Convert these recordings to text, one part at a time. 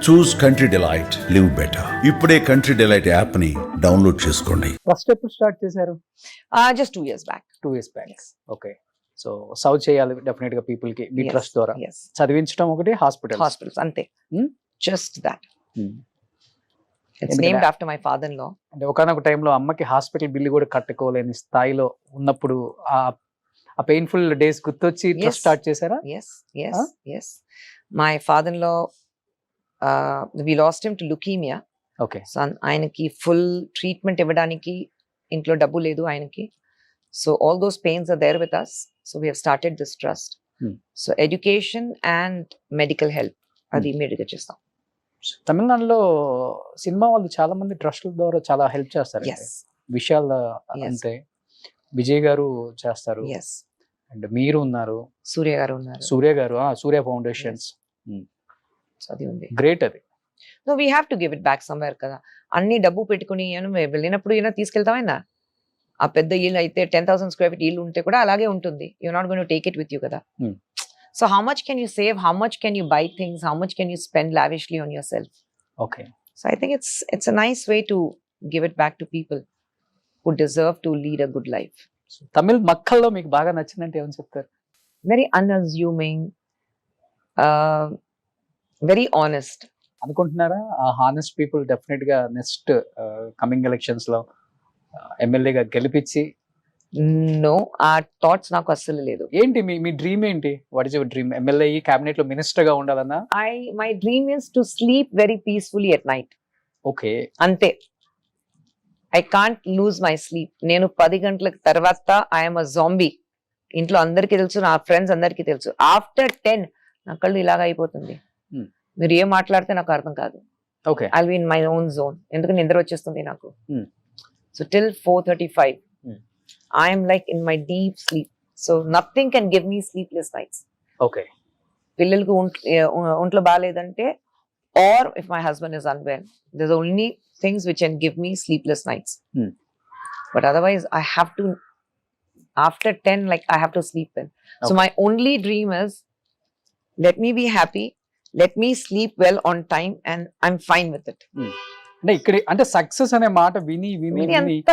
చూస్ country delight, live better. ఇప్పుడే country delight app ని download చేసుకోండి. ఫస్ట్ ఎప్పుడు స్టార్ట్ చేశారు? Just 2 years back. 2 years back. Okay. So serve చేయాలి డెఫినెట్ గా పీపుల్ కి మీ ట్రస్ట్ ద్వారా. Yes. చదివించడం ఒకటి, Hospitals ante. Just that. It's named after my father-in-law. అంటే ఒకనొక టైంలో అమ్మకి హాస్పిటల్ బిల్లు కూడా కట్టుకోలేని స్థాయిలో ఉన్నప్పుడు ఆ పెయిన్ఫుల్ డేస్ గుర్తొచ్చి ట్రస్ట్ స్టార్ట్ చేశారా? Yes. My father-in-law, we lost him to leukemia. Okay. So ఆయనకి ఫుల్ ట్రీట్మెంట్ ఇవ్వడానికి ఇంట్లో డబ్బు లేదు ఆయనకి. So all those pains are there with us. So we have started this trust. So education and medical help అది immediate గా చేస్తాం. తమిళనాడులో సినిమా వాళ్ళు చాలా మంది ట్రస్ట్ల ద్వారా చాలా హెల్ప్ చేస్తారు. విశాల్ అంతే, విజయ్ గారు చేస్తారు, అండ్ మీరు ఉన్నారు, సూర్య గారు సూర్య ఫౌండేషన్స్. అది ఉంది, గ్రేట్. అది so we have to give it back somewhere కదా. అన్ని డబ్బు పెట్టుకుని వెళ్ళినప్పుడు తీసుకెళ్తామైనా. ఆ పెద్ద ఇల్లు అయితే 10,000 square feet ఇల్లు ఉంటే కూడా అలాగే ఉంటుంది. You not going to take it with you కదా. So how much can you save, how much can you buy things, how much can you spend lavishly on yourself. Okay. So I think it's a nice way to give it back to people who deserve to lead a good life. Tamil మక్కల్లో మీకు బాగా నచ్చిందంటే ఏమని చెప్తారు? Very unassuming, very honest. అనుకుంటున్నారా ఆ honest people definite గా next coming elections లో ఎమ్మెల్యేగా గెలిపించి? నో, ఆ థాట్స్ నాకు అస్సలు లేదు. ఏంటి మీ డ్రీమ్ ఏంటి? What is your dream? MLA cabinet లో మినిస్టర్ గా ఉండాలన్నా? My dream is to sleep very peacefully at night. Okay. అంతే. I can't lose my sleep. నేను 10 గంటల తర్వాత ఐఎమ్ అ జాంబీ. ఇంట్లో అందరికీ తెలుసు, నా ఫ్రెండ్స్ అందరికీ తెలుసు. ఆఫ్టర్ 10 నా కళ్ళు ఇలాగ అయిపోతుంది. మీరు ఏం మాట్లాడితే నాకు అర్థం కాదు. Okay. I'll be in my own zone. ఎందుకంటే నిద్ర వచ్చేస్తుంది నాకు. So till 4:35 I'm like in my deep sleep. So nothing can give me sleepless nights. Okay. పిల్లలకు ఒంట్లో బాగాలేదంటే, or if my husband is unwell, there's only things which can give me sleepless nights. But otherwise I have to, after 10, like I have to sleep in. So my only dream is, let me be happy, let me sleep well on time, and I'm fine with it. అంటే ఇక్కడ అంటే success అనే మాట విని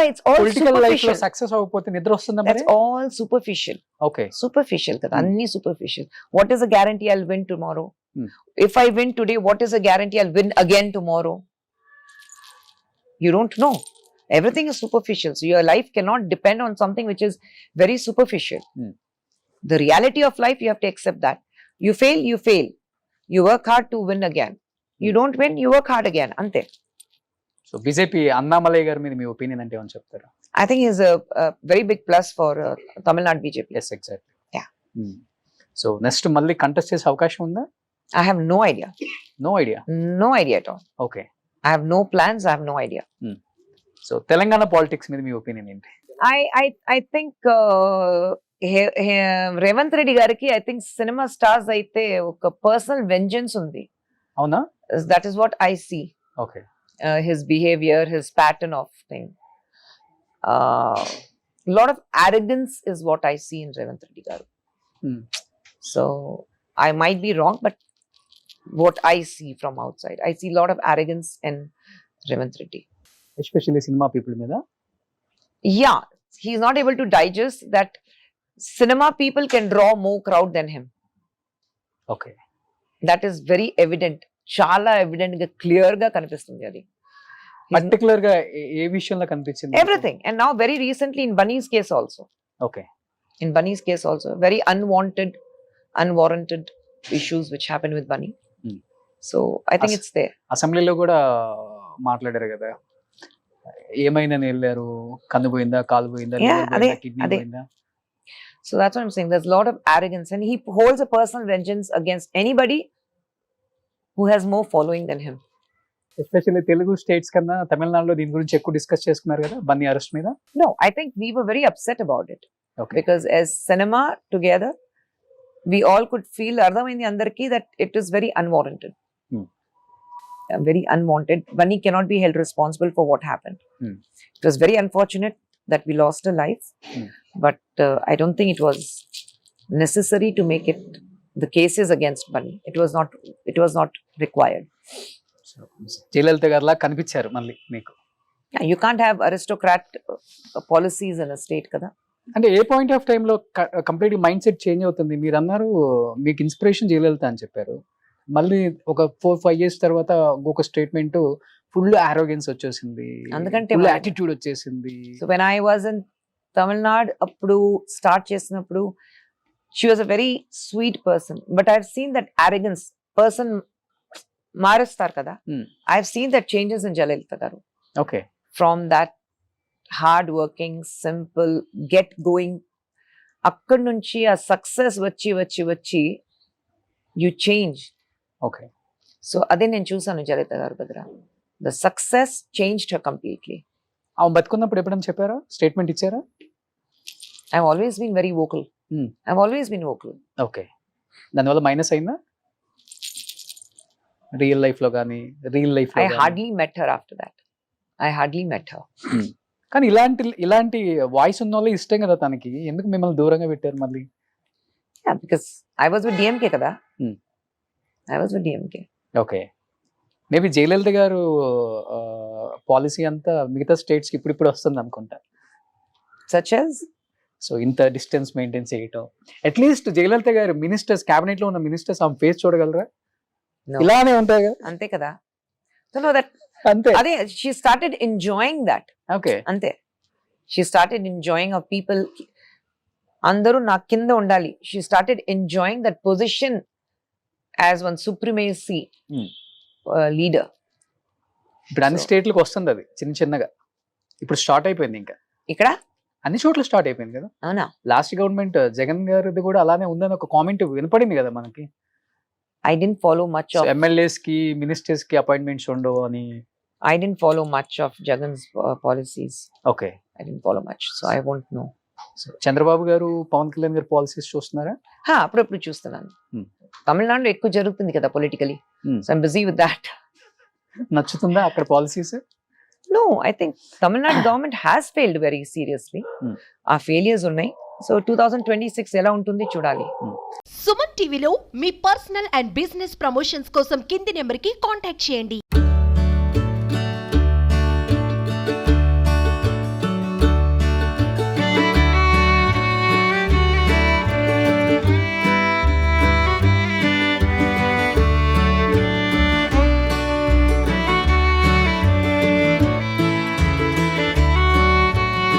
it's all political life లో superficial. Success అవ్వకపోతే నిద్ర వస్తుందా మరి? That's all superficial. Okay. Superficial kada, anni superficial. What is a guarantee I'll win tomorrow? If I win today, what is a guarantee I'll win again tomorrow? You don't know. Everything is superficial. So your life cannot depend on something which is very superficial. The reality of life, you have to accept that. You fail, you fail. You work hard to win again. You don't win, you work hard again. Ante. So BJP Annamalai గారి మీద మీ opinion అంటే ఏమని చెప్తారు? I think he's a very big plus for Tamil Nadu BJP. Yes, exactly. Yeah. So next మళ్ళీ contest చేసే అవకాశం ఉందా? I have no idea. No idea? No idea at all. Okay. I have no plans. I have no idea. So Telangana politics మీద మీ opinion ఏంటి? I think Revanth Reddy గారికి, I think cinema stars అయితే ఒక personal vengeance ఉంది. అవునా? That is what I see. Okay. His behavior, his pattern of thing. Lot of arrogance is what I see in Revanth Reddy garu. So I might be wrong, but what I see from outside, I see a lot of arrogance in Revanth Reddy. Especially cinema people మీద? Yeah, he's not able to digest that cinema people can draw more crowd than him. Okay. That is very evident. చాలా evident గా, clear గా కనిపిస్తుంది అది. Particular గా ఏ విషయంలో కనిపించింది? Everything. And now very recently in Bunny's case also. Okay. In Bunny's case also, very unwarranted issues which happened with Bunny. So I think it's there. అసెంబ్లీలో కూడా మాట్లాడారు కదా, ఏమైనా వెళ్ళారు, కన్ను పోయిందా, కాలు పోయిందా, కిడ్నీ పోయిందా. So that's what I'm saying. There's a lot of arrogance, and he holds a personal vengeance against anybody who has more following than him. Especially Telugu states కన్నా తమిళనాడులో దీని గురించి ఎక్కువ డిస్కస్ చేసుకున్నారు కదా బన్నీ అరెస్ట్ మీద. No, I think we were very upset about it. Okay. Because as cinema together, we all could feel ardhamaindi andarki that it is very unwarranted. Very unwanted. Bunny cannot be held responsible for what happened. It was very unfortunate that we lost a life, but I don't think it was necessary to make it the cases against Bunny. It was not required. Jayalalithaa గారిలా కనిపించారు మళ్ళీ మీకు. You can't have aristocrat policies in a state కదా. అంటే ఏ point of టైంలో complete mind set change అవుతుంది? మీరు అన్నారు మీకు ఇన్స్పిరేషన్ జయలలిత అని చెప్పారు, మళ్ళీ ఒక 4-5 years తర్వాత ఒక స్టేట్మెంట్ ఫుల్ ఆరోగెన్స్ వచ్చేసింది, అందుకంటే ఫుల్ యాటిట్యూడ్ వచ్చేసింది. So when I was in Tamil Nadu అప్పుడు స్టార్ట్ చేసినప్పుడు she was a very sweet person, but I've seen that arrogance person మారుస్తారు కదా. I've seen that changes in Jayalalitha garu. Okay. From that hard working, simple, get going, అక్కడి నుంచి ఆ success వచ్చి వచ్చి వచ్చి యు చేంజ్. ఓకే. సో అదే నేను చూసాను జయలలిత గారి దగ్గర. The success changed her completely. ఆమె బతుకున్నప్పుడు ఎప్పుడైనా చెప్పారా, స్టేట్మెంట్ ఇచ్చారా? I always been very vocal. I always been vocal. Okay. దానివల్ల మైనస్ అయిందా రియల్ లైఫ్ లో కానీ real life? I hardly met her after that. I hardly met her. కానీ ఇలాంటి వాయిస్ ఉన్న వాళ్ళే ఇష్టం కదా తనకి, ఎందుకు మిమ్మల్ని దూరంగా పెట్టారు మళ్ళీ? Because I was with DMK కదా. I was with DMK. Okay. Maybe Jayalalithaa garu policy అంతా మిగతా స్టేట్స్ కి ఇప్పుడు వస్తుంది అనుకుంటా. సచ్ యాజ్ సో ఇంత డిస్టెన్స్ మెయింటైన్ చేయటం, at least Jayalalithaa garu ministers, cabinet లో ఉన్న మినిస్టర్స్ ఆమె ఫేస్ చూడగలరా? ఇలానే ఉంటాయి కదా. అంతే కదా. సో నో దట్ అంతే. అదే she started enjoying that. Okay. అంతే. She started enjoying of people. అందరూ నా కింద ఉండాలి. She started enjoying that position as one supremacy leader. ఇప్పుడు అన్ని స్టేట్లకు వస్తుంది అది చిన్న చిన్నగా. ఇప్పుడు స్టార్ట్ అయిపోయింది, ఇంకా ఇక్కడ అన్ని చోట్ల స్టార్ట్ అయిపోయింది కదా. అవునా? లాస్ట్ గవర్నమెంట్ జగన్ గారిది కూడా అలానే ఉందని ఒక కామెంట్ వినపడింది కదా మనకి. I didn't follow much of MLAs కి మినిస్టర్స్ కి అపాయింట్మెంట్స్ ఉండవు అని. I didn't follow much of Jagan's policies. Okay. I didn't follow much, so I won't know. So Chandrababu గారు, పవన్ కళ్యాణ్ గారు పాలసీస్ చూస్తున్నారా? అప్పుడప్పుడు చూస్తున్నాను. తమిళనాడులో ఎక్కువ జరుగుతుంది కదా politically. So I'm busy with that. నచ్చుతుందా అక్కడ policies? No, I think Tamil Nadu government has failed very seriously. ఆ ఫెయిలియర్స్ ఉన్నాయి. సో 2026 ఎలా ఉంటుంది చూడాలి. సుమన్ టీవీలో మీ పర్సనల్ అండ్ బిజినెస్ ప్రమోషన్స్ కోసం కింది నెంబర్కి కాంటాక్ట్ చేయండి.